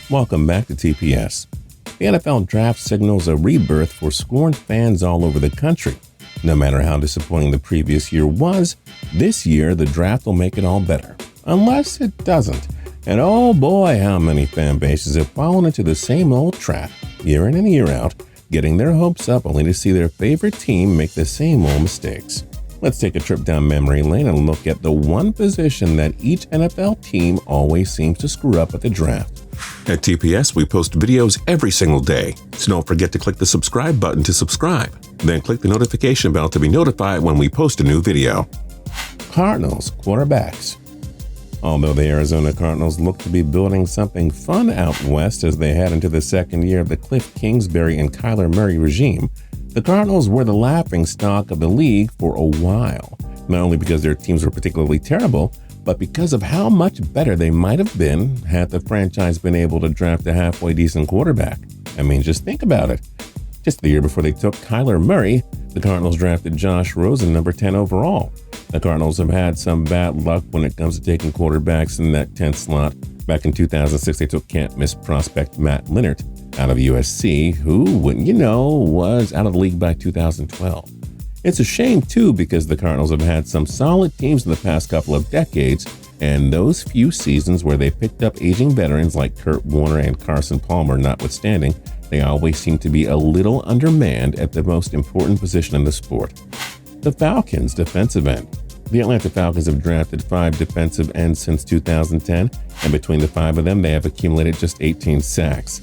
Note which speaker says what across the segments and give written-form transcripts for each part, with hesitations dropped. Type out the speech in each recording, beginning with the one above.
Speaker 1: Welcome back to TPS. The NFL draft signals a rebirth for scorned fans all over the country. No matter how disappointing the previous year was, this year the draft will make it all better. Unless it doesn't. And oh boy, how many fan bases have fallen into the same old trap, year in and year out, getting their hopes up only to see their favorite team make the same old mistakes. Let's take a trip down memory lane and look at the one position that each NFL team always seems to screw up at the draft.
Speaker 2: At TPS, we post videos every single day, so don't forget to click the subscribe button to subscribe. Then click the notification bell to be notified when we post a new video.
Speaker 1: Cardinals quarterbacks. Although the Arizona Cardinals look to be building something fun out west as they head into the second year of the Cliff Kingsbury and Kyler Murray regime, the Cardinals were the laughingstock of the league for a while, not only because their teams were particularly terrible, but because of how much better they might have been had the franchise been able to draft a halfway decent quarterback. I mean, just think about it. Just the year before they took Kyler Murray, the Cardinals drafted Josh Rosen, number 10 overall. The Cardinals have had some bad luck when it comes to taking quarterbacks in that 10th slot. Back in 2006, they took can't-miss prospect Matt Leinart out of USC, who, wouldn't you know, was out of the league by 2012. It's a shame, too, because the Cardinals have had some solid teams in the past couple of decades, and those few seasons where they picked up aging veterans like Kurt Warner and Carson Palmer notwithstanding, they always seem to be a little undermanned at the most important position in the sport. The Falcons defensive end. The Atlanta Falcons have drafted 5 defensive ends since 2010, and between the 5 of them, they have accumulated just 18 sacks.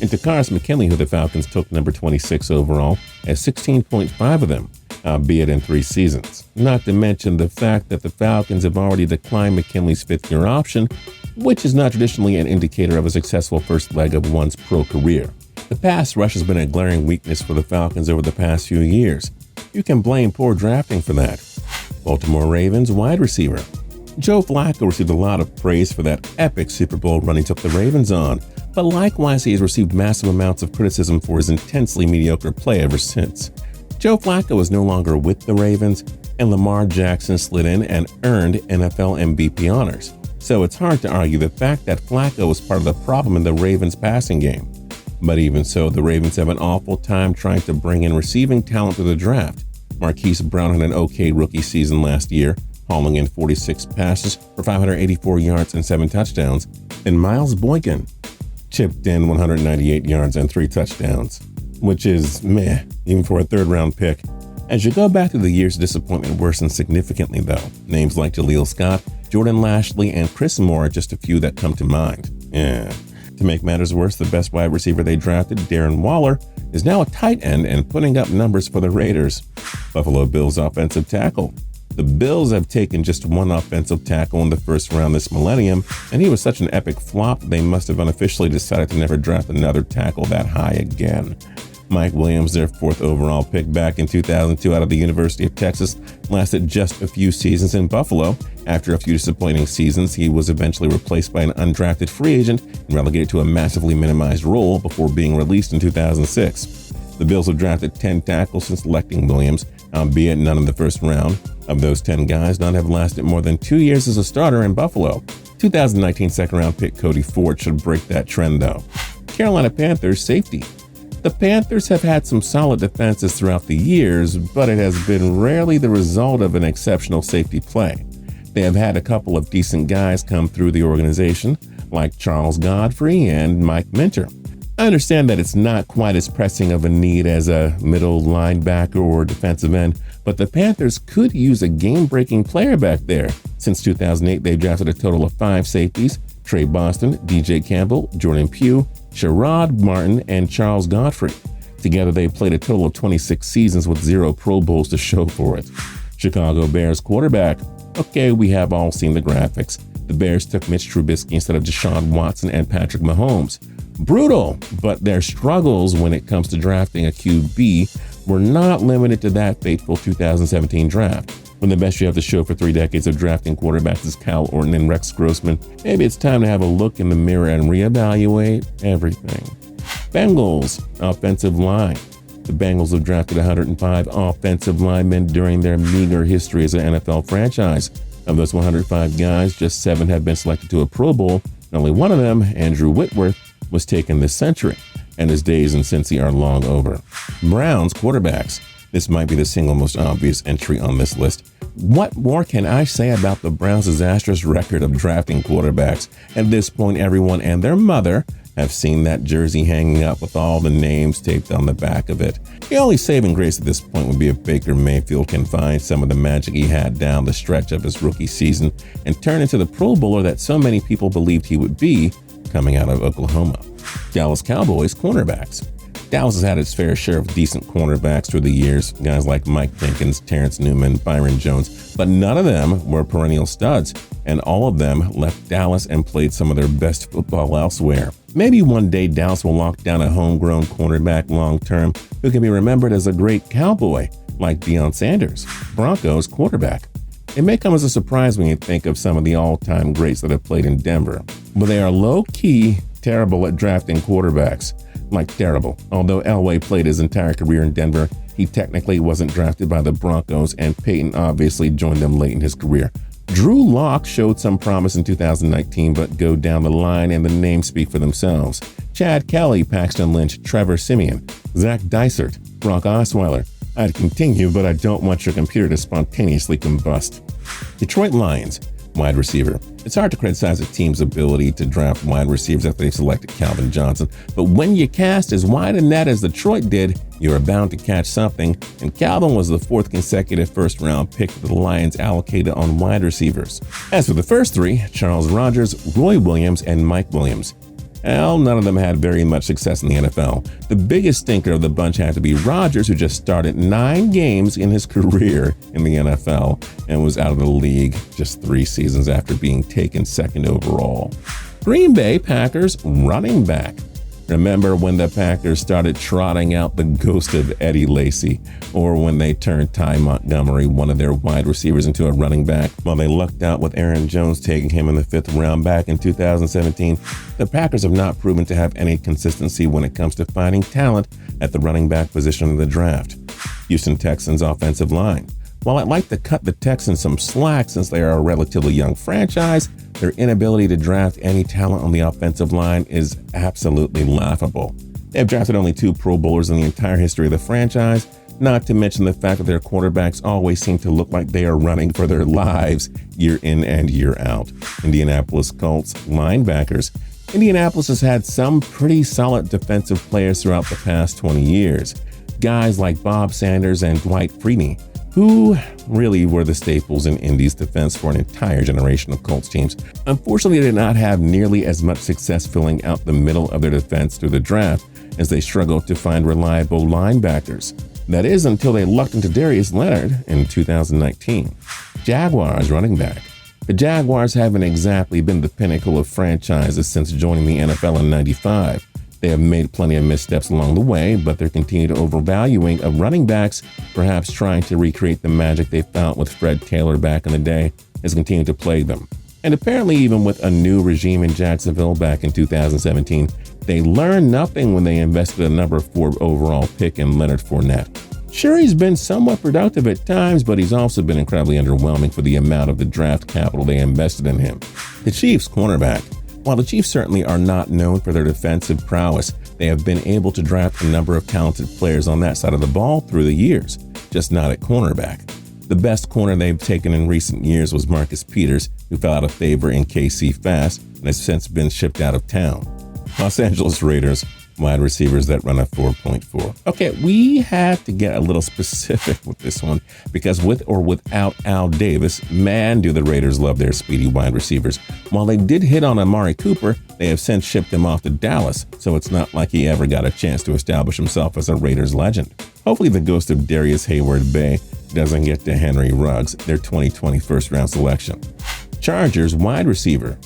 Speaker 1: And Takaris McKinley, who the Falcons took number 26 overall, has 16.5 of them, albeit in 3 seasons. Not to mention the fact that the Falcons have already declined McKinley's 5th-year option, which is not traditionally an indicator of a successful first leg of one's pro career. The pass rush has been a glaring weakness for the Falcons over the past few years. You can blame poor drafting for that. Baltimore Ravens wide receiver. Joe Flacco received a lot of praise for that epic Super Bowl run he took the Ravens on, but likewise he has received massive amounts of criticism for his intensely mediocre play ever since. Joe Flacco is no longer with the Ravens, and Lamar Jackson slid in and earned NFL MVP honors. So it's hard to argue the fact that Flacco was part of the problem in the Ravens' passing game. But even so, the Ravens have an awful time trying to bring in receiving talent to the draft. Marquise Brown had an okay rookie season last year, hauling in 46 passes for 584 yards and 7 touchdowns, and Miles Boykin chipped in 198 yards and 3 touchdowns, which is meh, even for a third-round pick. As you go back through the years, disappointment worsened significantly, though. Names like Jaleel Scott, Jordan Lashley, and Chris Moore are just a few that come to mind. Yeah. To make matters worse, the best wide receiver they drafted, Darren Waller, is now a tight end and putting up numbers for the Raiders. Buffalo Bills offensive tackle. The Bills have taken just one offensive tackle in the first round this millennium, and he was such an epic flop they must have unofficially decided to never draft another tackle that high again. Mike Williams, their 4th overall pick back in 2002 out of the University of Texas, lasted just a few seasons in Buffalo. After a few disappointing seasons, he was eventually replaced by an undrafted free agent and relegated to a massively minimized role before being released in 2006. The Bills have drafted 10 tackles since selecting Williams, albeit none in the first round. Of those 10 guys, none have lasted more than 2 years as a starter in Buffalo. 2019 second-round pick Cody Ford should break that trend, though. Carolina Panthers safety. The Panthers have had some solid defenses throughout the years, but it has been rarely the result of an exceptional safety play. They have had a couple of decent guys come through the organization, like Charles Godfrey and Mike Minter. I understand that it's not quite as pressing of a need as a middle linebacker or defensive end, but the Panthers could use a game-breaking player back there. Since 2008, they've drafted a total of 5 safeties: Trey Boston, DJ Campbell, Jordan Pugh, Sherrod Martin, and Charles Godfrey. Together, they played a total of 26 seasons with 0 Pro Bowls to show for it. Chicago Bears quarterback. Okay, we have all seen the graphics. The Bears took Mitch Trubisky instead of Deshaun Watson and Patrick Mahomes. Brutal, but their struggles when it comes to drafting a QB were not limited to that fateful 2017 draft. When the best you have to show for 3 decades of drafting quarterbacks is Kyle Orton and Rex Grossman, maybe it's time to have a look in the mirror and reevaluate everything. Bengals offensive line. The Bengals have drafted 105 offensive linemen during their meager history as an NFL franchise. Of those 105 guys, just 7 have been selected to a Pro Bowl, and only one of them, Andrew Whitworth, was taken this century, and his days in Cincy are long over. Browns quarterbacks. This might be the single most obvious entry on this list. What more can I say about the Browns' disastrous record of drafting quarterbacks? At this point, everyone and their mother have seen that jersey hanging up with all the names taped on the back of it. The only saving grace at this point would be if Baker Mayfield can find some of the magic he had down the stretch of his rookie season and turn into the Pro Bowler that so many people believed he would be coming out of Oklahoma. Dallas Cowboys cornerbacks. Dallas has had its fair share of decent cornerbacks through the years, guys like Mike Jenkins, Terrence Newman, Byron Jones, but none of them were perennial studs, and all of them left Dallas and played some of their best football elsewhere. Maybe one day Dallas will lock down a homegrown cornerback long-term who can be remembered as a great cowboy, like Deion Sanders, Broncos quarterback. It may come as a surprise when you think of some of the all-time greats that have played in Denver, but they are low-key terrible at drafting quarterbacks. Like terrible. Although Elway played his entire career in Denver, he technically wasn't drafted by the Broncos, and Peyton obviously joined them late in his career. Drew Lock showed some promise in 2019, but go down the line and the names speak for themselves. Chad Kelly, Paxton Lynch, Trevor Siemian, Zach Dysert, Brock Osweiler. I'd continue, but I don't want your computer to spontaneously combust. Detroit Lions. Wide receiver. It's hard to criticize a team's ability to draft wide receivers after they've selected Calvin Johnson, but when you cast as wide a net as Detroit did, you are bound to catch something, and Calvin was the fourth consecutive first-round pick that the Lions allocated on wide receivers. As for the first three, Charles Rogers, Roy Williams, and Mike Williams. Well, none of them had very much success in the NFL. The biggest stinker of the bunch had to be Rodgers, who just started 9 games in his career in the NFL and was out of the league just 3 seasons after being taken second overall. Green Bay Packers running back. Remember when the Packers started trotting out the ghost of Eddie Lacy, or when they turned Ty Montgomery, one of their wide receivers, into a running back? While they lucked out with Aaron Jones taking him in the 5th round back in 2017, the Packers have not proven to have any consistency when it comes to finding talent at the running back position in the draft. Houston Texans offensive line. While I'd like to cut the Texans some slack since they are a relatively young franchise, their inability to draft any talent on the offensive line is absolutely laughable. They've drafted only 2 Pro Bowlers in the entire history of the franchise, not to mention the fact that their quarterbacks always seem to look like they are running for their lives year in and year out. Indianapolis Colts linebackers. Indianapolis has had some pretty solid defensive players throughout the past 20 years. Guys like Bob Sanders and Dwight Freeney, who really were the staples in Indy's defense for an entire generation of Colts teams. Unfortunately, they did not have nearly as much success filling out the middle of their defense through the draft as they struggled to find reliable linebackers. That is until they lucked into Darius Leonard in 2019. Jaguars running back. The Jaguars haven't exactly been the pinnacle of franchises since joining the NFL in '95. They have made plenty of missteps along the way, but their continued overvaluing of running backs, perhaps trying to recreate the magic they found with Fred Taylor back in the day, has continued to plague them. And apparently even with a new regime in Jacksonville back in 2017, they learned nothing when they invested a number 4 overall pick in Leonard Fournette. Sure, he's been somewhat productive at times, but he's also been incredibly underwhelming for the amount of the draft capital they invested in him. The Chiefs cornerback. While the Chiefs certainly are not known for their defensive prowess, they have been able to draft a number of talented players on that side of the ball through the years, just not at cornerback. The best corner they've taken in recent years was Marcus Peters, who fell out of favor in KC Fast and has since been shipped out of town. Los Angeles Raiders wide receivers that run a 4.4. Okay, we have to get a little specific with this one because with or without Al Davis, man, do the Raiders love their speedy wide receivers. While they did hit on Amari Cooper, they have since shipped him off to Dallas, so it's not like he ever got a chance to establish himself as a Raiders legend. Hopefully the ghost of Darius Hayward-Bay doesn't get to Henry Ruggs, their 2020 first-round selection. Chargers wide receiver.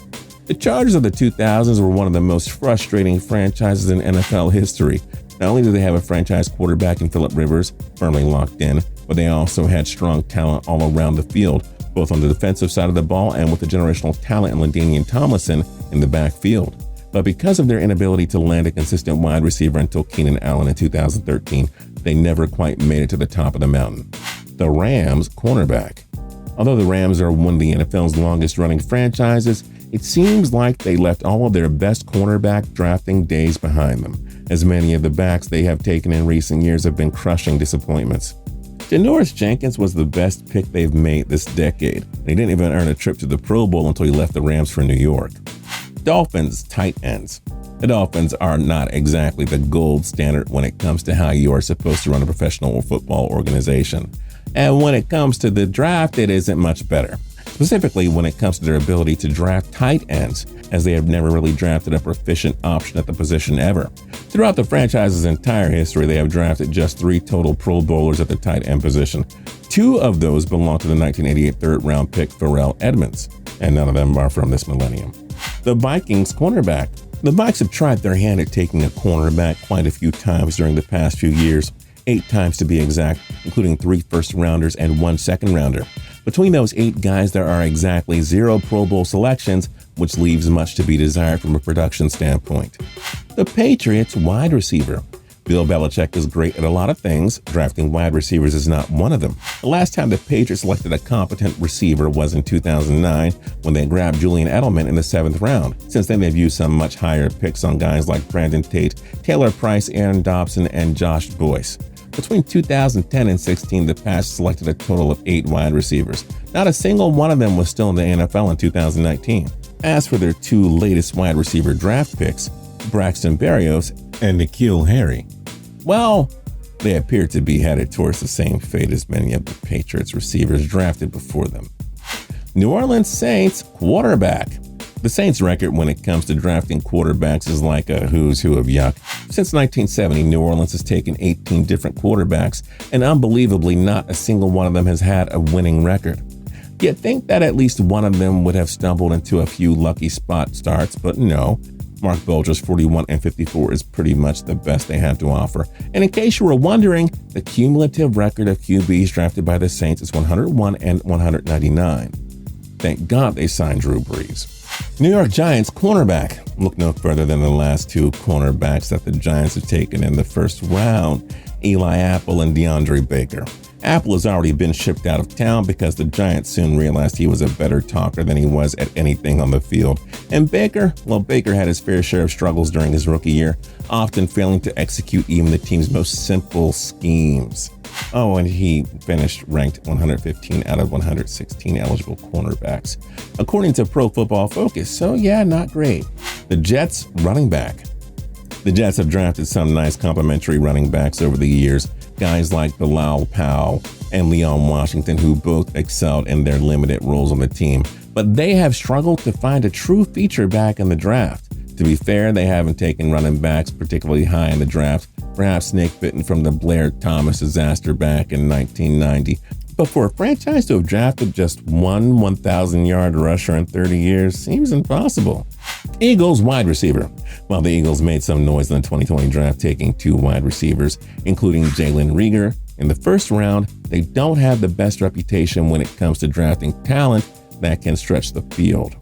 Speaker 1: The Chargers of the 2000s were one of the most frustrating franchises in NFL history. Not only did they have a franchise quarterback in Phillip Rivers, firmly locked in, but they also had strong talent all around the field, both on the defensive side of the ball and with the generational talent in LaDainian Tomlinson in the backfield. But because of their inability to land a consistent wide receiver until Keenan Allen in 2013, they never quite made it to the top of the mountain. The Rams cornerback. Although the Rams are one of the NFL's longest running franchises, It seems like they left all of their best cornerback drafting days behind them, as many of the backs they have taken in recent years have been crushing disappointments. Janoris Jenkins was the best pick they've made this decade, and he didn't even earn a trip to the Pro Bowl until he left the Rams for New York. Dolphins tight ends. The Dolphins are not exactly the gold standard when it comes to how you are supposed to run a professional football organization. And when it comes to the draft, it isn't much better. Specifically when it comes to their ability to draft tight ends, as they have never really drafted a proficient option at the position ever. Throughout the franchise's entire history, they have drafted just 3 total Pro Bowlers at the tight end position. 2 of those belong to the 1988 third-round pick Pharrell Edmonds, and none of them are from this millennium. The Vikings cornerback. The Vikes have tried their hand at taking a cornerback quite a few times during the past few years, 8 times to be exact, including 3 first-rounders and 1 second-rounder. Between those 8 guys, there are exactly 0 Pro Bowl selections, which leaves much to be desired from a production standpoint. The Patriots wide receiver. Bill Belichick is great at a lot of things. Drafting wide receivers is not one of them. The last time the Patriots selected a competent receiver was in 2009 when they grabbed Julian Edelman in the 7th round. Since then, they've used some much higher picks on guys like Brandon Tate, Taylor Price, Aaron Dobson, and Josh Boyce. Between 2010 and 16, the Pats selected a total of 8 wide receivers. Not a single one of them was still in the NFL in 2019. As for their 2 latest wide receiver draft picks, Braxton Berrios and N'Keal Harry, well, they appear to be headed towards the same fate as many of the Patriots receivers drafted before them. New Orleans Saints quarterback. The Saints' record when it comes to drafting quarterbacks is like a who's who of yuck. Since 1970, New Orleans has taken 18 different quarterbacks, and unbelievably, not a single one of them has had a winning record. You'd think that at least one of them would have stumbled into a few lucky spot starts, but no. Mark Bulger's 41-54 is pretty much the best they have to offer. And in case you were wondering, the cumulative record of QBs drafted by the Saints is 101 and 199. Thank God they signed Drew Brees. New York Giants cornerback. Look no further than the last 2 cornerbacks that the Giants have taken in the first round, Eli Apple and DeAndre Baker. Apple has already been shipped out of town because the Giants soon realized he was a better talker than he was at anything on the field. And Baker had his fair share of struggles during his rookie year, often failing to execute even the team's most simple schemes. Oh, and he finished ranked 115 out of 116 eligible cornerbacks, according to Pro Football Focus. So yeah, not great. The Jets running back. The Jets have drafted some nice complimentary running backs over the years, guys like Bilal Powell and Leon Washington, who both excelled in their limited roles on the team. But they have struggled to find a true feature back in the draft. To be fair, they haven't taken running backs particularly high in the draft, perhaps snake-bitten from the Blair Thomas disaster back in 1990. But for a franchise to have drafted just one 1,000-yard rusher in 30 years seems impossible. Eagles wide receiver. While the Eagles made some noise in the 2020 draft taking 2 wide receivers, including Jalen Reagor, in the first round, they don't have the best reputation when it comes to drafting talent that can stretch the field.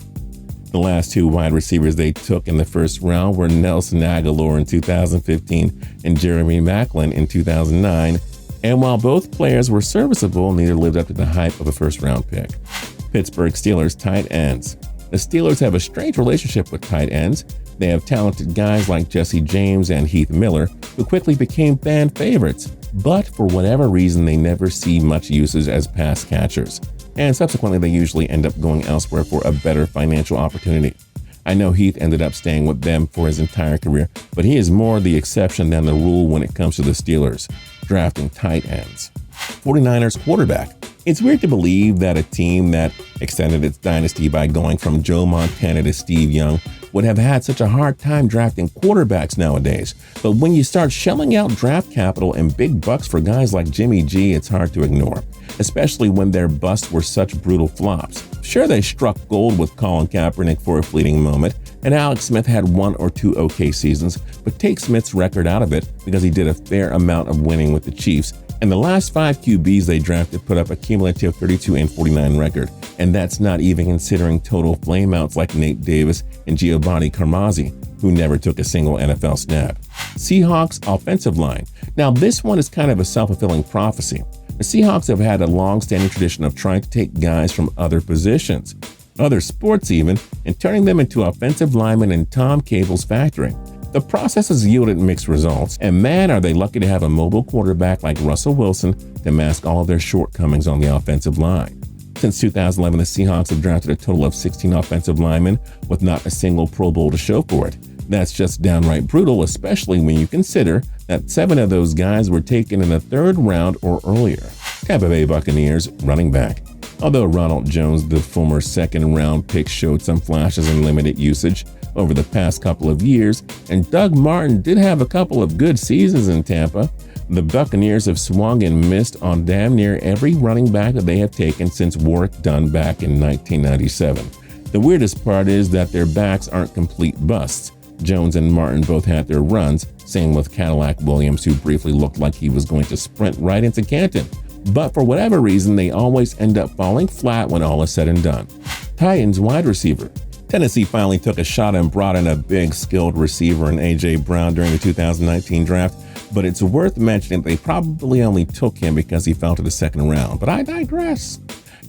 Speaker 1: The last 2 wide receivers they took in the first round were Nelson Aguilar in 2015 and Jeremy Maclin in 2009. And while both players were serviceable, neither lived up to the hype of a first-round pick. Pittsburgh Steelers tight ends. The Steelers have a strange relationship with tight ends. They have talented guys like Jesse James and Heath Miller, who quickly became fan favorites, but for whatever reason, they never see much usage as pass catchers. And subsequently, they usually end up going elsewhere for a better financial opportunity. I know Heath ended up staying with them for his entire career, but he is more the exception than the rule when it comes to the Steelers drafting tight ends. 49ers quarterback. It's weird to believe that a team that extended its dynasty by going from Joe Montana to Steve Young would have had such a hard time drafting quarterbacks nowadays. But when you start shelling out draft capital and big bucks for guys like Jimmy G, it's hard to ignore, especially when their busts were such brutal flops. Sure, they struck gold with Colin Kaepernick for a fleeting moment, and Alex Smith had 1 or 2 okay seasons, but take Smith's record out of it because he did a fair amount of winning with the Chiefs. And the last 5 QBs they drafted put up a cumulative 32-49 record, and that's not even considering total flameouts like Nate Davis and Giovanni Carmazzi, who never took a single NFL snap. Seahawks offensive line. Now this one is kind of a self-fulfilling prophecy. The Seahawks have had a long-standing tradition of trying to take guys from other positions. other sports even, and turning them into offensive linemen in Tom Cable's factory. The process has yielded mixed results, and man, are they lucky to have a mobile quarterback like Russell Wilson to mask all of their shortcomings on the offensive line. Since 2011, the Seahawks have drafted a total of 16 offensive linemen with not a single Pro Bowl to show for it. That's just downright brutal, especially when you consider that 7 of those guys were taken in the 3rd round or earlier. Tampa Bay Buccaneers running back. Although Ronald Jones, the former 2nd-round pick, showed some flashes in limited usage over the past couple of years, and Doug Martin did have a couple of good seasons in Tampa, the Buccaneers have swung and missed on damn near every running back that they have taken since Warwick Dunn back in 1997. The weirdest part is that their backs aren't complete busts. Jones and Martin both had their runs, same with Cadillac Williams, who briefly looked like he was going to sprint right into Canton. But for whatever reason, they always end up falling flat when all is said and done. Titans wide receiver. Tennessee finally took a shot and brought in a big, skilled receiver in A.J. Brown during the 2019 draft, but it's worth mentioning they probably only took him because he fell to the 2nd round. But I digress.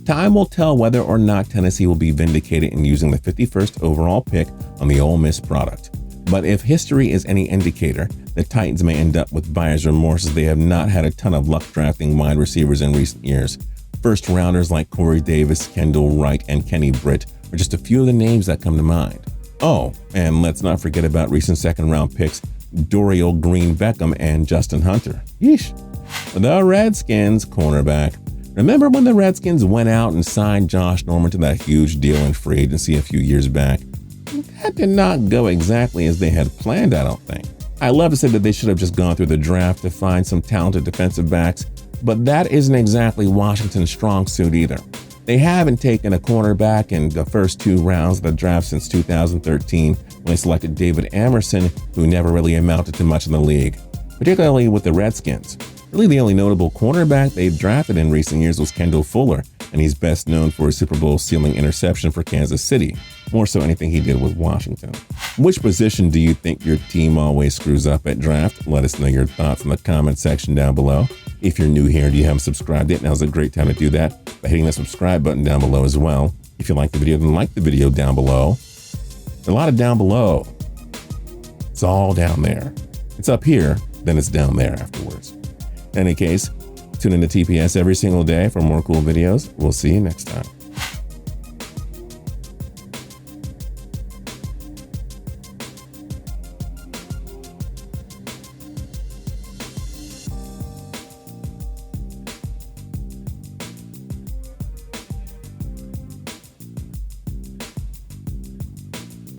Speaker 1: Time will tell whether or not Tennessee will be vindicated in using the 51st overall pick on the Ole Miss product. But if history is any indicator, the Titans may end up with buyer's remorse, as they have not had a ton of luck drafting wide receivers in recent years. First rounders like Corey Davis, Kendall Wright, and Kenny Britt are just a few of the names that come to mind. Oh, and let's not forget about recent 2nd-round picks Dorial Green-Beckham and Justin Hunter. Yeesh. The Redskins cornerback. Remember when the Redskins went out and signed Josh Norman to that huge deal in free agency a few years back? That did not go exactly as they had planned, I don't think. I love to say that they should have just gone through the draft to find some talented defensive backs, but that isn't exactly Washington's strong suit either. They haven't taken a cornerback in the first 2 rounds of the draft since 2013, when they selected David Amerson, who never really amounted to much in the league, particularly with the Redskins. Really, the only notable cornerback they've drafted in recent years was Kendall Fuller, and he's best known for a Super Bowl ceiling interception for Kansas City, more so anything he did with Washington. Which position do you think your team always screws up at draft? Let us know your thoughts in the comment section down below. If you're new here and you haven't subscribed yet, now's a great time to do that by hitting the subscribe button down below as well. If you like the video, then like the video down below. There's a lot of down below. It's all down there. It's up here, then it's down there afterwards. In any case, tune in to TPS every single day for more cool videos. We'll see you next time.